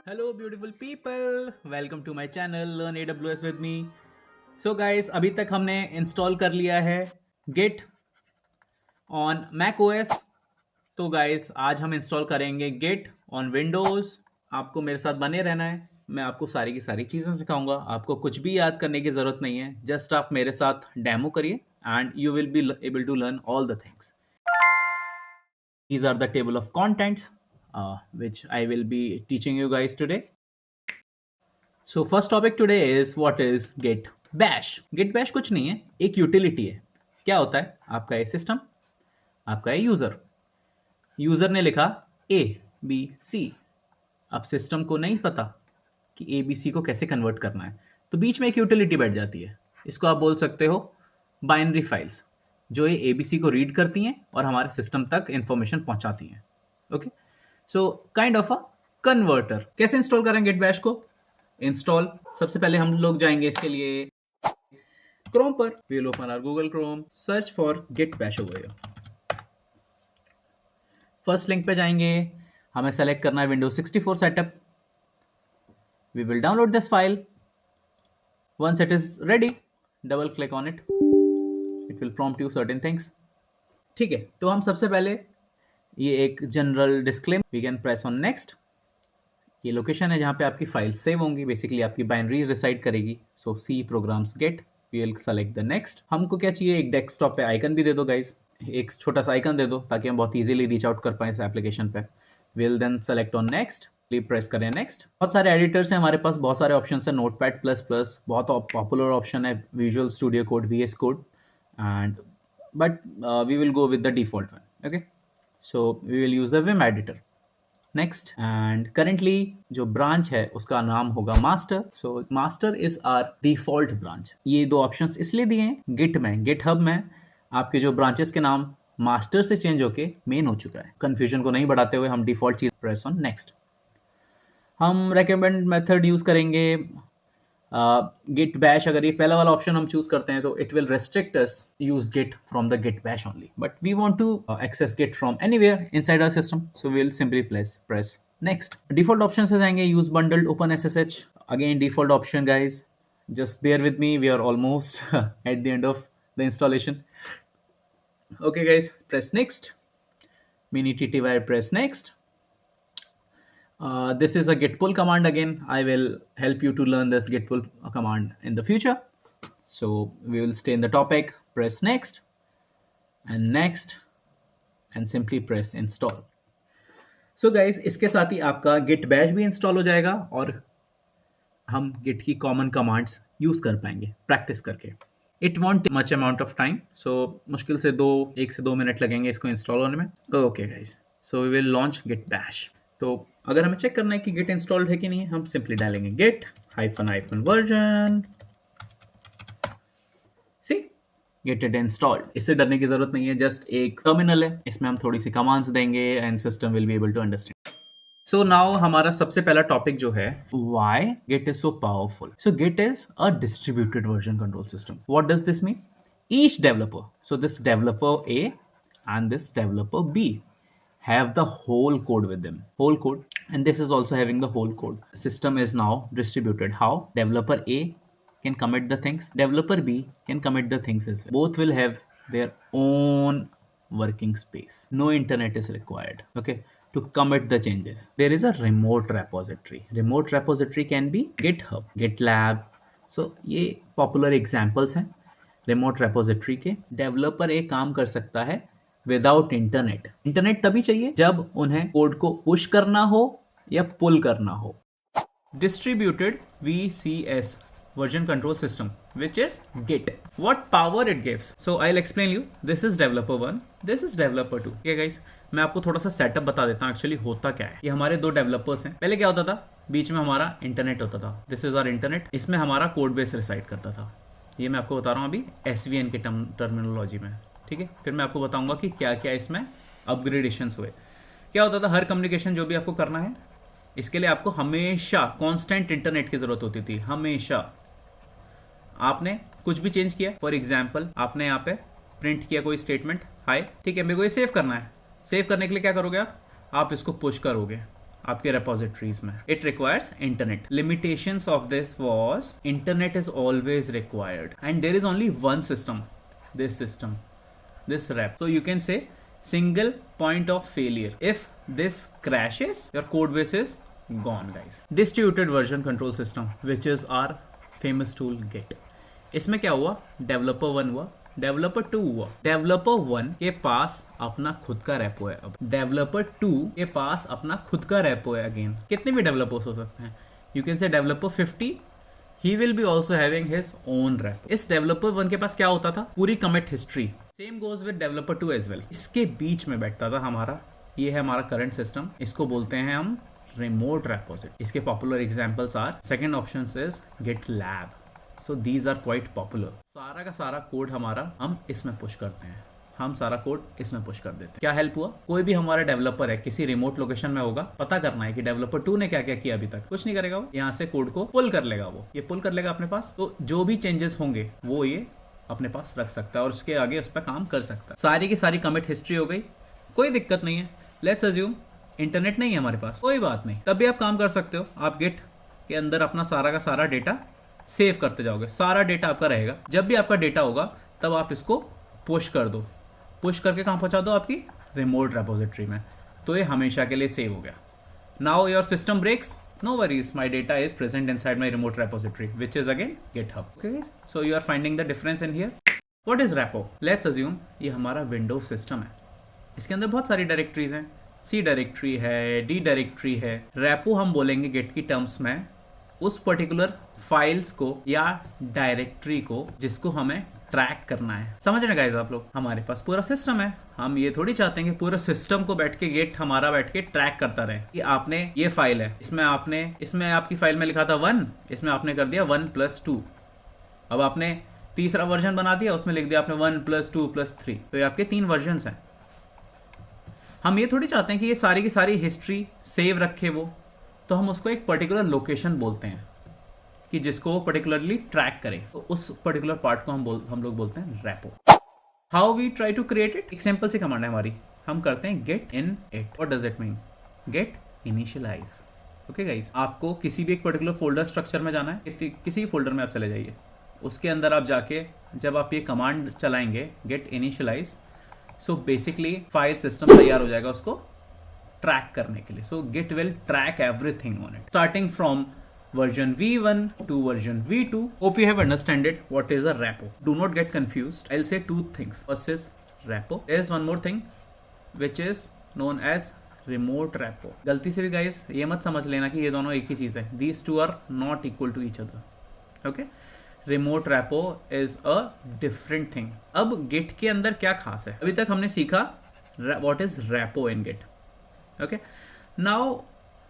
Hello beautiful people, welcome to my channel learn AWS with me. So guys, अभी तक हमने install कर लिया है गिट ऑन मैक ओएस। तो गाइस, आज हम इंस्टॉल करेंगे गिट ऑन विंडोज़। आपको मेरे साथ बने रहना है, मैं आपको सारी की सारी चीज़ें सिखाऊंगा। आपको कुछ भी याद करने की ज़रूरत नहीं है, जस्ट आप मेरे साथ डेमो करिए and you will be able to learn all the things. These are the table of contents which I will be teaching you guys today. So first topic today is what is Git Bash. Git Bash कुछ नहीं है, एक utility है। क्या होता है? आपका ये सिस्टम, आपका ये यूजर। यूजर ने लिखा ABC। अब सिस्टम को नहीं पता कि ABC को कैसे कन्वर्ट करना है, तो बीच में एक यूटिलिटी बैठ जाती है। इसको आप बोल सकते हो बाइनरी फाइल्स, जो ये ABC को रीड करती हैं और हमारे सिस्टम तक इंफॉर्मेशन पहुंचाती हैं। Okay, so kind of a converter. कैसे इंस्टॉल करें गिट बैश को? इंस्टॉल, सबसे पहले हम लोग जाएंगे इसके लिए क्रोम पर। We will open our Google Chrome, search for Git Bash over here. First link पे जाएंगे, हमें सेलेक्ट करना है Windows 64 setup. We will download this file. Once it is ready, double click on it, it will prompt you certain things. ठीक है, तो हम सबसे पहले ये एक general disclaim, we can press on next. ये लोकेशन है जहाँ पे आपकी फाइल सेव होंगी, बेसिकली आपकी बाइनरी रिसाइड करेगी। So C programs get, we will select the next. हमको क्या चाहिए? एक डेस्कटॉप पे आइकन भी दे दो गाइज, एक छोटा सा आइकन दे दो ताकि हम बहुत इजीली रीच आउट कर पाए इस एप्लीकेशन पे। Will then select on next, प्रेस करें नेक्स्ट। बहुत सारे एडिटर्स हैं हमारे पास, बहुत सारे ऑप्शन है। नोटपैड प्लस प्लस बहुत पॉपुलर ऑप्शन है, Visual Studio Code, VS Code, and but we will go with the default one. Okay, so we will use a Vim editor. Next, and currently जो branch है उसका नाम होगा master. So master is our default branch. ये दो options इसलिए दिए हैं गिट में, गिटहब में आपके जो ब्रांचेस के नाम मास्टर से चेंज होके मेन हो चुका है। कंफ्यूजन को नहीं बढ़ाते हुए हम डिफॉल्ट चीज प्रेस ऑन नेक्स्ट। हम रेकमेंड मेथड यूज करेंगे गिट बैश। अगर ये पहला वाला ऑप्शन हम चूज करते हैं तो it will restrict us use Git from the Git Bash only, but we want to access Git from anywhere inside our system, so we will simply press next. Default option से जाएंगे use bundled open SSH। Again default option guys, just bear with me, we are almost at the end of the installation. Okay guys, press next. Mini TTY, press next. This is a git pull command. Again, I will help you to learn this git pull command in the future. So we will stay in the topic, press next and simply press install. So guys, इसके साथ ही आपका git bash भी install हो जाएगा और हम git की common commands use कर पाएंगे प्रैक्टिस करके। It won't much amount of time, so मुश्किल से 1 से 2 मिनट लगेंगे इसको इंस्टॉल होने में। Okay guys, so we will launch Git Bash. तो अगर हमें चेक करना है कि गिट इंस्टॉल्ड है कि नहीं, हम सिंपली डालेंगे Git -- version, see get it installed. इससे डरने की जरूरत नहीं है, जस्ट एक टर्मिनल है, इसमें हम थोड़ी सी कमांड्स देंगे and system will be able to understand. So now हमारा सबसे पहला टॉपिक जो है, why Git is so powerful. So Git is a distributed version control system. What does this mean? Each developer, so this developer A and this developer B have the whole code with them, whole code, and this is also having the whole code. System is now distributed. How? Developer A can commit the things, developer B can commit the things as well. Both will have their own working space. No internet is required, okay, to commit the changes. There is a remote repository. Remote repository can be GitHub, GitLab. So ये popular examples हैं remote repository के। Developer एक काम कर सकता है without internet. Internet तभी चाहिए जब उन्हें कोड को पुश करना हो या पुल करना हो। Distributed VCS version control system, which is Git. What power it gives? So I'll explain you. This is developer 1, this is developer 2. Okay guys, मैं आपको थोड़ा सा सेटअप बता देता हूँ एक्चुअली होता क्या है। ये हमारे दो डेवलपर्स हैं। पहले क्या होता था, बीच में हमारा इंटरनेट होता था। दिस इज आवर इंटरनेट, इसमें हमारा कोड बेस रिसाइड करता था। ये मैं आपको बता रहा हूँ अभी SVN के टर्मिनोलॉजी में, ठीक है। फिर मैं आपको बताऊंगा कि क्या क्या इसमें अपग्रेडेशंस हुए। क्या होता था, हर कम्युनिकेशन जो भी आपको करना है, इसके लिए आपको हमेशा कांस्टेंट इंटरनेट की जरूरत होती थी। हमेशा आपने कुछ भी चेंज किया, फॉर एग्जाम्पल आपने यहाँ पे प्रिंट किया कोई स्टेटमेंट, हाय, ठीक है, मेरे को ये सेव करना है। सेव करने के लिए क्या करोगे आप इसको पुश करोगे। आपके repositories में. It requires internet. Limitations of this was internet is always required and there is only one system, this rep. So you can say single point of failure. If this crashes, your code base is gone, guys. Distributed version control system, which is our famous tool Git. इसमें क्या हुआ, developer 1 हुआ, developer 2 हुआ. Developer 1 के पास अपना खुद का repo है. अब डेवलपर 2 के पास अपना खुद का रेपो है. अगेन कितने भी डेवलपर्स हो सकते हैं. You can say developer 50, he will be also having his own repo. इस डेवलपर 1 के पास क्या होता था, पूरी commit history. Same goes with developer 2 as well. इसके बीच में बैठता था हमारा, ये है हमारा करंट सिस्टम. इसको बोलते हैं हम रिमोट रेपोजिटरी. इसके popular examples are, second option is GitLab. So these are quite popular. सारा का सारा कोड हमारा हम इसमें पुश करते हैं, हम सारा कोड इसमें पुश कर देते हैं. क्या हेल्प हुआ, कोई भी हमारा डेवलपर है किसी रिमोट लोकेशन में होगा, पता करना है कि डेवलपर 2 ने क्या क्या किया अभी तक. कुछ नहीं करेगा वो, यहाँ से कोड को पुल कर लेगा. वो ये पुल कर लेगा अपने पास. तो जो भी चेंजेस होंगे वो ये अपने पास रख सकता है और उसके आगे उस पर काम कर सकता है. सारी की सारी कमिट हिस्ट्री हो गई, कोई दिक्कत नहीं है. लेट्स अज्यूम इंटरनेट नहीं है हमारे पास, कोई बात नहीं, तब भी आप काम कर सकते हो. आप गिट के अंदर अपना सारा का सारा डेटा सेव करते जाओगे, सारा डेटा आपका रहेगा. जब भी आपका डेटा होगा तब आप इसको पुश कर दो, पुश करके कहाँ पहुंचा दो, आपकी रिमोट रेपोजिटरी में. तो ये हमेशा के लिए सेव हो गया. Now your system breaks, no worries, my data is present inside my remote repository which is again GitHub. Okay, so you are finding the difference in here. What is repo? Let's assume ये हमारा Windows system है. इसके अंदर बहुत सारी directories हैं. सी directory है, D directory है. रेपो हम बोलेंगे गिट की टर्म्स में उस पर्टिकुलर फाइल्स को या डायरेक्टरी को जिसको हमें ट्रैक करना है. समझ रहे गाइस आप लोग, हमारे पास पूरा सिस्टम है. हम ये थोड़ी चाहते हैं कि पूरा सिस्टम को बैठ के गिट हमारा बैठ के ट्रैक करता रहे कि आपने ये फाइल है, इसमें आपकी फाइल में लिखा था 1, इसमें आपने कर दिया 1+2. अब आपने तीसरा वर्जन बना दिया, उसमें लिख दिया आपने 1+2+3. तो ये आपके 3 वर्जन हैं. हम ये थोड़ी चाहते हैं कि ये सारी की सारी हिस्ट्री सेव रखे वो. तो हम उसको एक पर्टिकुलर लोकेशन बोलते हैं कि जिसको वो पर्टिकुलरली ट्रैक करे. तो उस पर्टिकुलर पार्ट को हम लोग बोलते हैं repo. How we try to create it? एक सिंपल सी कमांड है हमारी, हम करते हैं Git init. What does it mean? Git initialise. Okay guys, आपको किसी भी एक पर्टिकुलर फोल्डर स्ट्रक्चर में जाना है, किसी भी फोल्डर में आप चले जाइए. उसके अंदर आप जाके जब आप ये कमांड चलाएंगे git initialize, so basically file system तैयार हो जाएगा उसको ट्रैक करने के लिए. So git will track everything on it starting from version v1 to version v2. Hope you have understood it. What is a repo? Do not get confused. I'll say 2 things. First is repo. There is one more thing which is known as remote repo. गलती से भी guys ये मत समझ लेना कि ये दोनों एक ही चीज है. These two are not equal to each other. Okay? Remote repo is a different thing. अब Git के अंदर क्या खास है? अभी तक हमने सीखा what is repo in Git. Okay? Now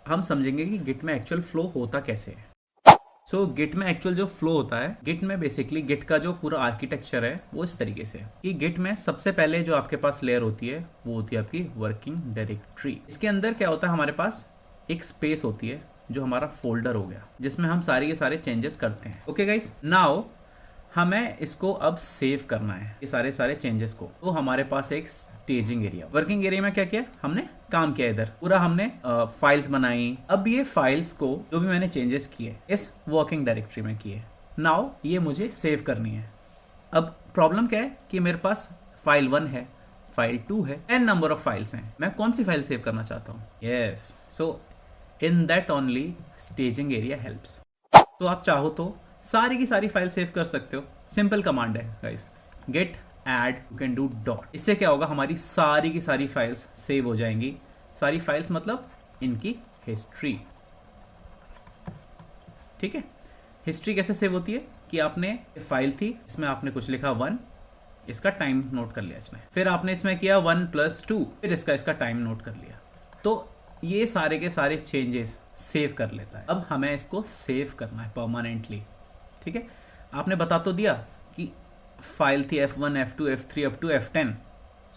हम समझेंगे कि गिट में एक्चुअल फ्लो होता कैसे है. सो गिट में एक्चुअल जो फ्लो होता है, गिट में बेसिकली गिट का जो पूरा आर्किटेक्चर है वो इस तरीके से है कि गिट में सबसे पहले जो आपके पास लेयर होती है वो होती है आपकी वर्किंग डायरेक्टरी. इसके अंदर क्या होता है, हमारे पास एक स्पेस होती है जो हमारा फोल्डर हो गया जिसमें हम सारे के सारे चेंजेस करते हैं. ओके गाइस, नाउ हमें इसको अब सेव करना है ये सारे चेंजेस को. तो हमारे पास एक स्टेजिंग एरिया, वर्किंग एरिया में क्या किया हमने, काम किया. इधर पूरा हमने फाइल्स बनाई. अब ये फाइल्स को जो भी मैंने चेंजेस किए इस वर्किंग डायरेक्टरी में किए, नाउ ये मुझे सेव करनी है. अब प्रॉब्लम क्या है कि मेरे पास फाइल 1 है, फाइल 2 है, 10 नंबर ऑफ फाइल्स हैं. मैं कौन सी फाइल सेव करना चाहता हूँ? Yes, so in that only staging area helps. तो आप चाहो तो सारी की सारी फाइल सेव कर सकते हो. सिंपल कमांड है guys, Git add, you can do dot. इससे क्या होगा, हमारी सारी की सारी फाइल्स सेव हो जाएंगी. सारी फाइल्स मतलब इनकी हिस्ट्री. ठीक है, हिस्ट्री कैसे सेव होती है कि आपने फाइल थी, इसमें आपने कुछ लिखा 1, इसका टाइम नोट कर लिया इसमें. फिर आपने इसमें किया 1+2, फिर इसका टाइम नोट कर लिया. तो ये सारे के सारे चेंजेस सेव कर लेता है. अब हमें इसको सेव करना है परमानेंटली. ठीक है, आपने बता तो दिया कि फाइल थी F1, F2, F3 up to F10.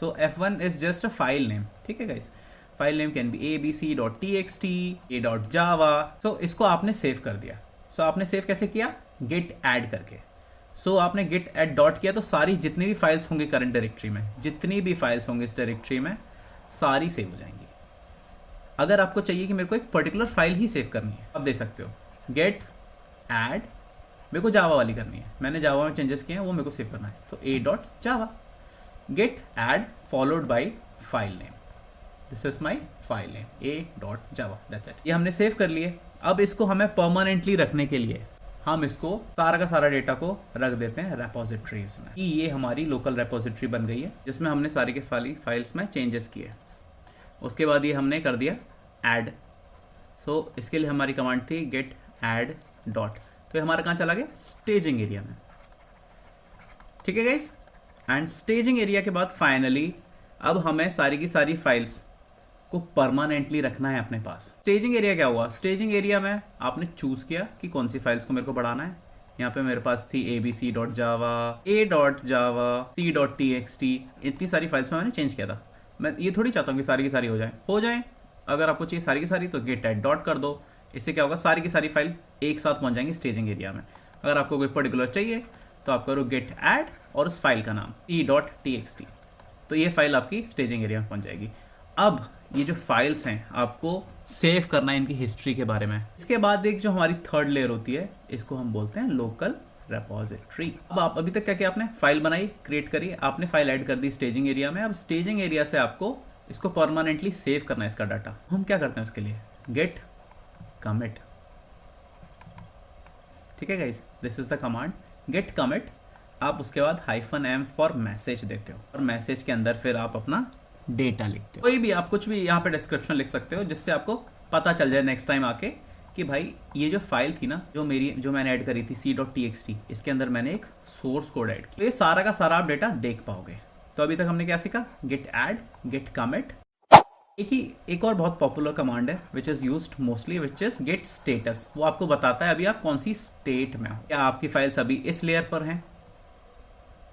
So F1 is just a file name. ठीक है guys, file name can be abc.txt, a.java. सो इसको आपने सेव कर दिया. सो आपने सेव कैसे किया, गिट ऐड करके. सो आपने गिट ऐड डॉट किया तो सारी जितनी भी फाइल्स होंगी करंट डायरेक्टरी में, जितनी भी फाइल्स होंगी इस डायरेक्टरी में, सारी सेव हो जाएंगी. अगर आपको चाहिए कि मेरे को एक पर्टिकुलर फाइल ही सेव करनी है, आप दे सकते हो गेट ऐड, मेरे को जावा वाली करनी है, मैंने जावा में चेंजेस किए हैं, वो मेरे को सेव करना है, तो a dot Java, Git add followed by file name, this is my file name a dot Java, that's it. ये हमने सेव कर लिए। अब इसको हमें परमानेंटली रखने के लिए हम इसको सारा का सारा डेटा को रख देते हैं रेपोजिटरीज में। ये हमारी लोकल रेपोजिटरी बन गई है जिसमें हमने सारी के फाइल्स में चेंजेस किए। उसके बाद ये हमने कर दिया ऐड। सो इसके लिए हमारी कमांड थी गेट ऐड डॉट, तो ये हमारा कहाँ चला गया, स्टेजिंग एरिया में। ठीक है गाइस, एंड स्टेजिंग एरिया के बाद फाइनली अब हमें सारी की सारी फाइल्स को परमानेंटली रखना है अपने पास। स्टेजिंग एरिया क्या हुआ, स्टेजिंग एरिया में आपने चूज किया कि कौन सी फाइल्स को मेरे को बढ़ाना है। यहाँ पे मेरे पास थी abc.java, a.java, c.txt, इतनी सारी फाइल्स में मैंने चेंज किया था। मैं ये थोड़ी चाहता हूँ कि सारी की सारी हो जाए। अगर आपको चाहिए सारी की सारी तो गेट ऐड डॉट कर दो, इससे क्या होगा, सारी की सारी फाइल एक साथ पहुंच जाएंगी स्टेजिंग एरिया में। अगर आपको कोई पर्टिकुलर चाहिए तो आप करो गेट ऐड और उस फाइल का नाम e.txt, तो ये फाइल आपकी स्टेजिंग एरिया में पहुंच जाएगी। अब ये जो फाइल्स हैं आपको सेव करना है इनकी हिस्ट्री के बारे में। इसके बाद एक जो हमारी थर्ड लेयर होती है, इसको हम बोलते हैं लोकल रेपोजिटरी। अब आप अभी तक क्या किया, आपने फाइल बनाई, क्रिएट करी, आपने फाइल ऐड कर दी स्टेजिंग एरिया में। अब स्टेजिंग एरिया से आपको इसको परमानेंटली सेव करना है इसका डाटा। हम क्या करते हैं उसके लिए, गेट कमिट। ठीक है guys, this is the command Git commit. आप उसके बाद -m फॉर मैसेज देते हो और मैसेज के अंदर फिर आप अपना डेटा लिखते हो। कोई भी आप कुछ भी यहाँ पे डिस्क्रिप्शन लिख सकते हो जिससे आपको पता चल जाए नेक्स्ट टाइम आके कि भाई ये जो फाइल थी ना जो मैंने ऐड करी थी c.txt, इसके अंदर मैंने एक सोर्स कोड ऐड किया, तो ये सारा का सारा आप डेटा देख पाओगे। तो अभी तक हमने क्या सीखा, गेट ऐड, गेट कमिट। एक और बहुत पॉपुलर कमांड है which is used mostly, which is get status. वो आपको बताता है अभी आप कौन सी स्टेट में हो, क्या आपकी फाइल्स अभी इस लेयर पर हैं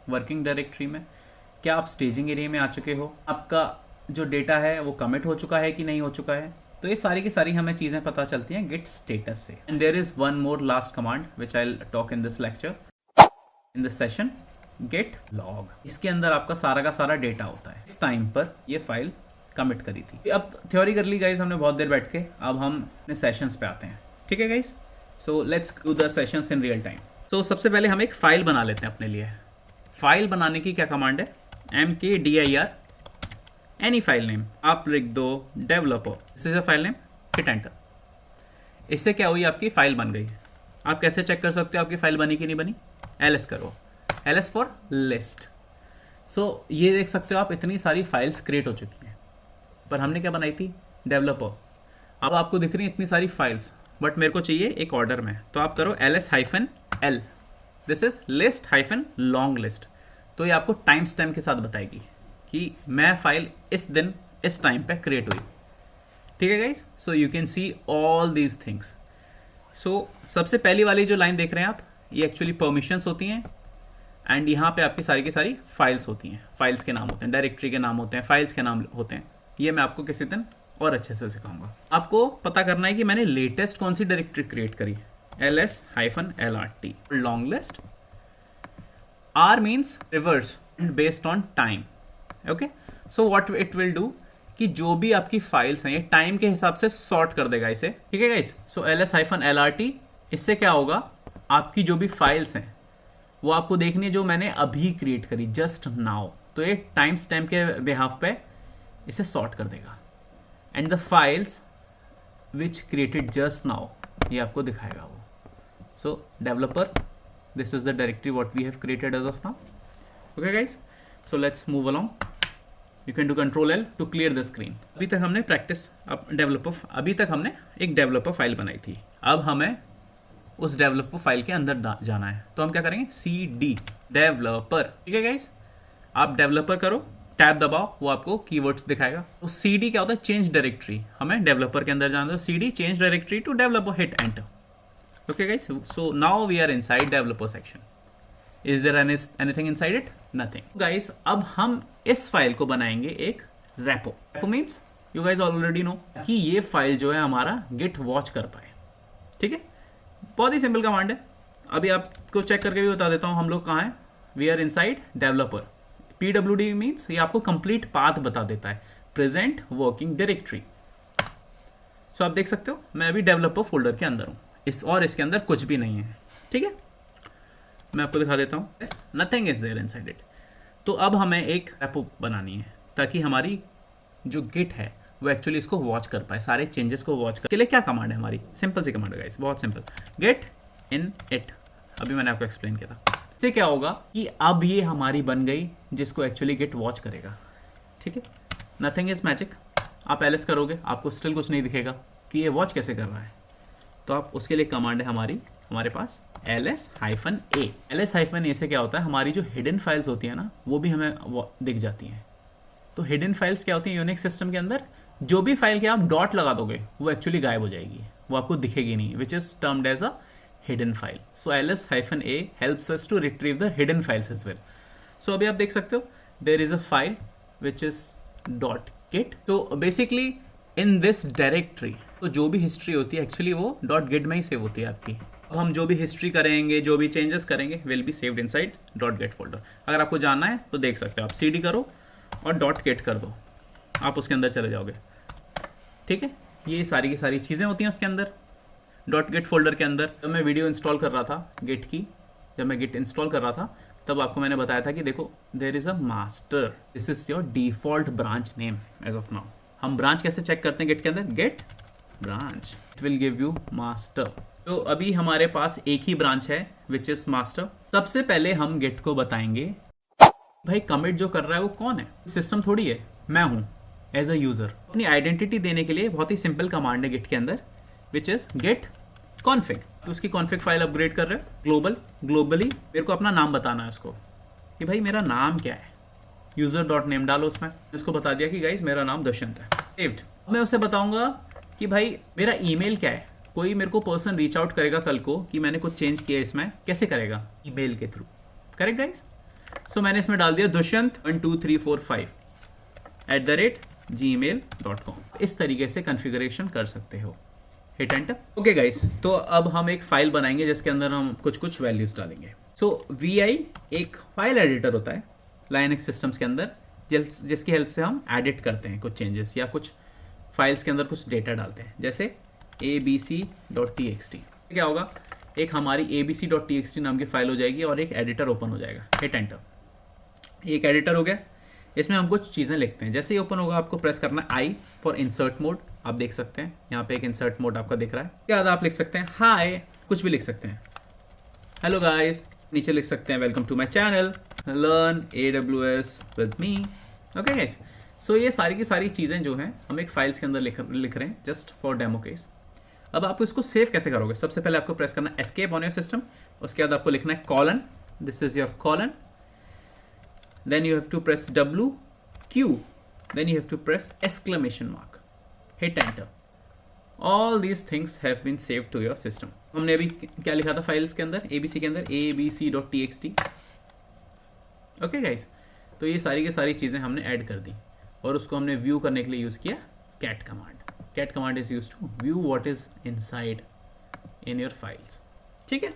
वर्किंग डायरेक्टरी में, क्या आप स्टेजिंग एरिया में आ चुके हो, आपका जो डेटा है वो कमिट हो चुका है कि नहीं हो चुका है। तो ये सारी की सारी हमें चीजें पता चलती हैं गेट स्टेटस से। And there is one more last command which I will talk in this lecture, in this session, Git log. इसके अंदर आपका सारा का सारा डेटा होता है, इस टाइम पर ये फाइल कमिट करी थी। अब थ्योरी कर ली गाइस हमने बहुत देर बैठ के, अब हम अपने सेशंस पे आते हैं। ठीक है guys, so let's do the sessions in real time. तो सबसे पहले हम एक फाइल बना लेते हैं अपने लिए। फाइल बनाने की क्या कमांड है, mkdir एनी फाइल नेम, आप लिख दो developer, this is a file name, hit enter. इससे क्या हुई, आपकी फाइल बन गई। आप कैसे चेक कर सकते हो आपकी फाइल बनी कि नहीं बनी, ls करो, ls फॉर लिस्ट। सो ये देख सकते हो आप इतनी सारी फाइल्स क्रिएट हो चुकी हैं, पर हमने क्या बनाई थी, डेवलपर। अब आपको दिख रही है इतनी सारी फाइल्स, बट मेरे को चाहिए एक ऑर्डर में, तो आप करो ls-l, this is list -long list. तो ये आपको टाइम स्टैम्प के साथ बताएगी कि मैं फाइल इस दिन इस टाइम पे क्रिएट हुई। ठीक है guys, so you can see all these things. So सबसे पहली वाली जो लाइन देख रहे हैं आप, ये एक्चुअली परमिशंस होती हैं, एंड यहाँ पे आपकी सारी की सारी फाइल्स होती हैं, फाइल्स के नाम होते हैं, डायरेक्टरी के नाम होते हैं, फाइल्स के नाम होते हैं। ये मैं आपको किसी दिन और अच्छे से सिखाऊंगा। आपको पता करना है कि मैंने लेटेस्ट कौन सी डायरेक्टरी क्रिएट करी, ls-lrt, long list. R means reverse and based on time. Okay, so what it will do कि जो भी आपकी फाइल्स हैं ये टाइम के हिसाब से सॉर्ट कर देगा इसे। ठीक है गाइस, सो ls-lrt, इससे क्या होगा, आपकी जो भी फाइल्स हैं वो आपको देखनी है जो मैंने अभी क्रिएट करी, जस्ट नाउ, तो ये टाइम स्टैम्प के बिहाफ पे इसे सॉर्ट कर देगा। And the files which created just now, ये आपको दिखाएगा वो। सो developer, this is the directory what we have created as of now. Okay guys, so let's move along. You can do Control L to clear the screen. अभी तक हमने अभी तक हमने एक डेवलपर फाइल बनाई थी। अब हमें उस डेवलपर फाइल के अंदर जाना है, तो हम क्या करेंगे, cd डेवलपर। ठीक है गाइस, आप डेवलपर करो, टैब दबाओ, वो आपको कीवर्ड्स दिखाएगा। तो cd क्या होता है, चेंज डायरेक्टरी, हमें डेवलपर के अंदर जाना है, cd change directory to developer, hit enter. Okay guys, so now we are inside developer section. Is there anything inside it? Nothing. Guys, अब हम इस फाइल को बनाएंगे एक repo. Repo means you guys already know कि ये file जो है हमारा git watch कर पाए। ठीक है, बहुत ही सिंपल कमांड है। अभी आपको चेक करके भी बता देता हूँ हम लोग कहाँ हैं। We are inside developer. PWD means ये आपको complete path बता देता है, present working directory. सो आप देख सकते हो मैं अभी डेवलपर फोल्डर के अंदर हूँ, इसके अंदर कुछ भी नहीं है। ठीक है, मैं आपको दिखा देता हूँ, nothing is there inside it. तो अब हमें एक रेपो बनानी है ताकि हमारी जो गिट है वो एक्चुअली इसको वॉच कर पाए, सारे चेंजेस को वॉच करने के लिए क्या कमांड है हमारी, सिंपल सी कमांड है गाइस, बहुत सिंपल, गेट इन इट। अभी मैंने आपको एक्सप्लेन किया था। इससे क्या होगा कि अब ये हमारी बन गई जिसको एक्चुअली गेट वॉच करेगा। ठीक है, नथिंग इज मैजिक। आप एलएस करोगे आपको स्टिल कुछ नहीं दिखेगा कि ये वॉच कैसे कर रहा है, तो आप उसके लिए कमांड है हमारे पास ls-a। ls-a से क्या होता है, हमारी जो हिडन फाइल्स होती है ना वो भी हमें दिख जाती हैं। तो हिडन फाइल्स क्या होती हैं यूनिक्स सिस्टम के अंदर, जो भी फाइल के आप डॉट लगा दोगे वो एक्चुअली गायब हो जाएगी, वो आपको दिखेगी नहीं, which is termed as a hidden file. So ls-a helps us to retrieve the hidden files as well. So अभी आप देख सकते हो there is a file which is .git। तो बेसिकली इन दिस डायरेक्टरी तो जो भी हिस्ट्री होती है एक्चुअली वो .git में ही सेव होती है आपकी। अब हम जो भी हिस्ट्री करेंगे, जो भी चेंजेस करेंगे will be saved inside .git folder. अगर आपको जानना है तो देख सकते हो, आप cd करो और .git कर दो, आप उसके अंदर चले जाओगे। ठीक है, ये सारी की सारी चीज़ें होती हैं उसके अंदर .git फोल्डर के अंदर। जब मैं वीडियो इंस्टॉल कर रहा था गिट की, जब मैं गिट इंस्टॉल कर रहा था तब आपको मैंने बताया था कि देखो there is a master, this is your default branch name as of now. हम ब्रांच कैसे चेक करते हैं गिट के अंदर, Git branch, it will give you master. तो अभी हमारे पास एक ही ब्रांच है विच इज मास्टर। सबसे पहले हम गिट को बताएंगे भाई कमिट जो कर रहा है वो कौन है, सिस्टम थोड़ी है, मैं हूं एज अ यूजर। अपनी आइडेंटिटी देने के लिए बहुत ही सिंपल कमांड है गिट के अंदर विच इज गेट कॉन्फिग। तो उसकी कॉन्फिग फाइल अपग्रेड कर रहे हैं ग्लोबली मेरे को अपना नाम बताना है उसको कि भाई मेरा नाम क्या है, यूजर डॉट नेम डालो उसमें। उसको बता दिया कि गाइज मेरा नाम दुष्यंत है, सेव्ड। अब मैं उसे बताऊंगा कि भाई मेरा ईमेल क्या है, कोई मेरे को पर्सन रीच आउट करेगा कल को कि मैंने कुछ चेंज किया इसमें, कैसे करेगा, ईमेल के थ्रू, करेक्ट गाइज। सो मैंने इसमें डाल दिया dushyanth12345@gmail.com। इस तरीके से कॉन्फ़िगरेशन कर सकते हो, हिट एंटर। ओके गाइस, तो अब हम एक फाइल बनाएंगे जिसके अंदर हम कुछ वैल्यूज डालेंगे। सो vi एक फाइल एडिटर होता है लाइनक्स सिस्टम्स के अंदर, जिसकी हेल्प से हम एडिट करते हैं कुछ चेंजेस या कुछ फाइल्स के अंदर कुछ डेटा डालते हैं, जैसे abc.txt। क्या होगा, एक हमारी abc.txt नाम की फाइल हो जाएगी और एक एडिटर ओपन हो जाएगा, हिट एंटर। एक एडिटर हो गया, इसमें हम कुछ चीज़ें लिखते हैं। जैसे ही ओपन होगा आपको प्रेस करना है आई फॉर इंसर्ट मोड। आप देख सकते हैं यहाँ पे एक इंसर्ट मोड आपका दिख रहा है। क्या आप लिख सकते हैं हाय, कुछ भी लिख सकते हैं, हेलो गाइस, नीचे लिख सकते हैं welcome to my channel, learn AWS with me. Okay guys, so ये सारी की सारी चीज़ें जो हैं हम एक फाइल्स के अंदर लिख रहे हैं जस्ट फॉर डेमो केस। अब आप इसको सेव कैसे करोगे, सबसे पहले आपको प्रेस करना एस्केप ऑन योर सिस्टम, उसके बाद आपको लिखना है colon, this is your colon, then you have to press W, Q, then you have to press exclamation mark, hit enter. All these things have been saved to your system. हमने अभी क्या लिखा था फाइल्स के अंदर, ABC के अंदर abc.txt। Okay guys, तो ये सारी की सारी चीज़ें हमने ऐड कर दी और उसको हमने व्यू करने के लिए यूज़ किया cat command. cat command is use to view what is inside in your files. ठीक है,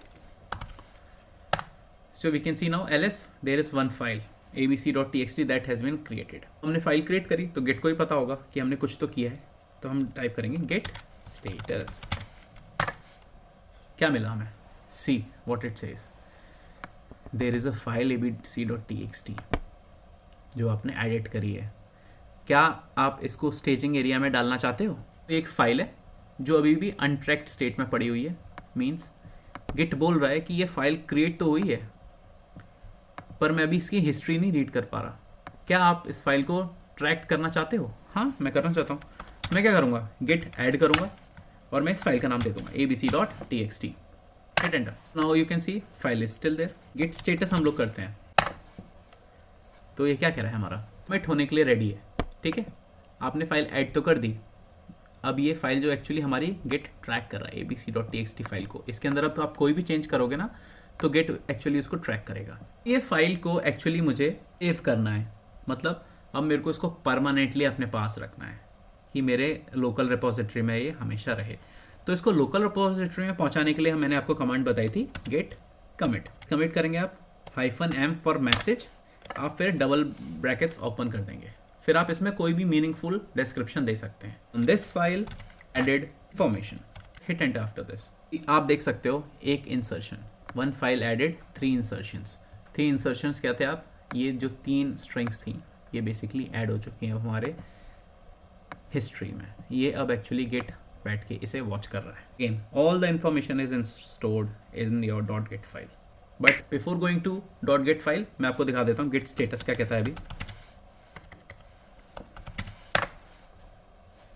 so we can see now ls there is one file abc.txt that has been created। हमने file create करी तो gate को ही पता होगा कि हमने कुछ तो किया है, तो हम टाइप करेंगे गेट स्टेटस। क्या मिला हमें, see what it says, there is a file abc.txt जो आपने एडिट करी है। क्या आप इसको स्टेजिंग एरिया में डालना चाहते हो? तो एक फाइल है जो अभी भी अनट्रैक्ड स्टेट में पड़ी हुई है, मीन्स गिट बोल रहा है कि ये फाइल क्रिएट तो हुई है पर मैं अभी इसकी हिस्ट्री नहीं रीड कर पा रहा। क्या आप इस फाइल को ट्रैक करना चाहते हो? हाँ, मैं करना चाहता हूँ। मैं क्या करूँगा, गेट ऐड करूँगा और मैं इस फाइल का नाम दे दूँगा abc.txt, hit enter. Now you can see file is still there. Git status हम लोग करते हैं, तो ये क्या कह रहा है, हमारा कमिट होने के लिए रेडी है। ठीक है, आपने फाइल ऐड तो कर दी, अब ये फाइल जो एक्चुअली हमारी गेट ट्रैक कर रहा है abc.txt फाइल को, इसके अंदर अब आप कोई भी चेंज करोगे ना तो गेट एक्चुअली उसको ट्रैक करेगा। ये फाइल को एक्चुअली मुझे सेव करना है, मतलब अब मेरे को इसको परमानेंटली अपने पास रखना है कि मेरे लोकल रिपोजिटरी में ये हमेशा रहे। तो इसको लोकल रिपोजिटरी में पहुंचाने के लिए मैंने आपको कमांड बताई थी गेट कमिट। कमिट करेंगे आप -m फॉर मैसेज, आप फिर डबल ब्रैकेट्स ओपन कर देंगे, फिर आप इसमें कोई भी मीनिंगफुल डिस्क्रिप्शन दे सकते हैं। This file added information, hit enter after this. आप देख सकते हो एक insertion, 1 file added, 3 insertions. 3 insertions क्या थे आप, ये जो 3 स्ट्रिंग्स थी ये बेसिकली ऐड हो चुकी हैं हमारे हिस्ट्री में। ये अब एक्चुअली गेट बैठ के इसे वॉच कर रहा है। Again all the information is stored in your dot gate file. But before going to dot gate file मैं आपको दिखा देता हूँ गेट स्टेटस क्या कहता है अभी।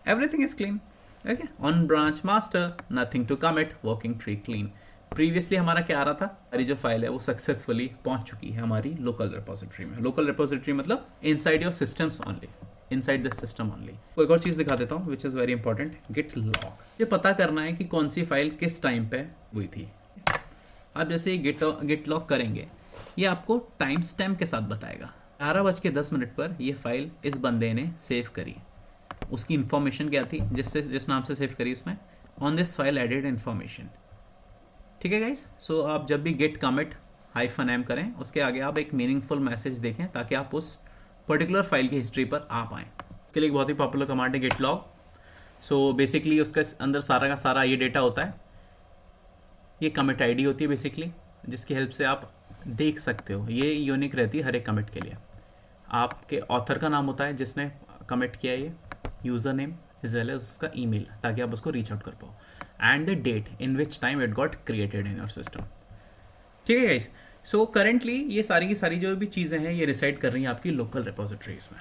Everything is clean, okay, on branch master nothing to commit, working tree clean. Previously हमारा क्या आ रहा था, हमारी जो फाइल है वो सक्सेसफुली पहुंच चुकी है हमारी लोकल रिपोजिटरी में। लोकल रिपोजिटरी मतलब inside your systems only, inside the system only. एक और चीज दिखा देता हूँ which is very important, get log. ये पता करना है कि कौन सी फाइल किस टाइम पे हुई थी। आप जैसे ही गेट लॉग करेंगे ये आपको टाइम स्टैम्प के साथ बताएगा 11:10 पर ये फाइल इस बंदे ने सेव करी। उसकी इंफॉर्मेशन क्या थी, जिस नाम से सेव करी उसने, on this file added information. ठीक है गाइस, सो आप जब भी गेट कमिट -m करें उसके आगे आप एक मीनिंगफुल मैसेज देखें ताकि आप उस पर्टिकुलर फाइल की हिस्ट्री पर आ पाएँ। के लिए एक बहुत ही पॉपुलर कमांड है गेट लॉग। सो बेसिकली उसके अंदर सारा का सारा ये डेटा होता है। ये कमिट आईडी होती है बेसिकली, जिसकी हेल्प से आप देख सकते हो, ये यूनिक रहती है हर एक कमिट के लिए। आपके ऑथर का नाम होता है जिसने कमिट किया, ये user name as well as उसका ईमेल, ताकि आप उसको रीच आउट कर पाओ, and the date in which time it got created in your system. ठीक है गाइस, सो करेंटली ये सारी की सारी जो भी चीज़ें हैं ये रिसाइड कर रही हैं आपकी लोकल रिपोजिटरीज में।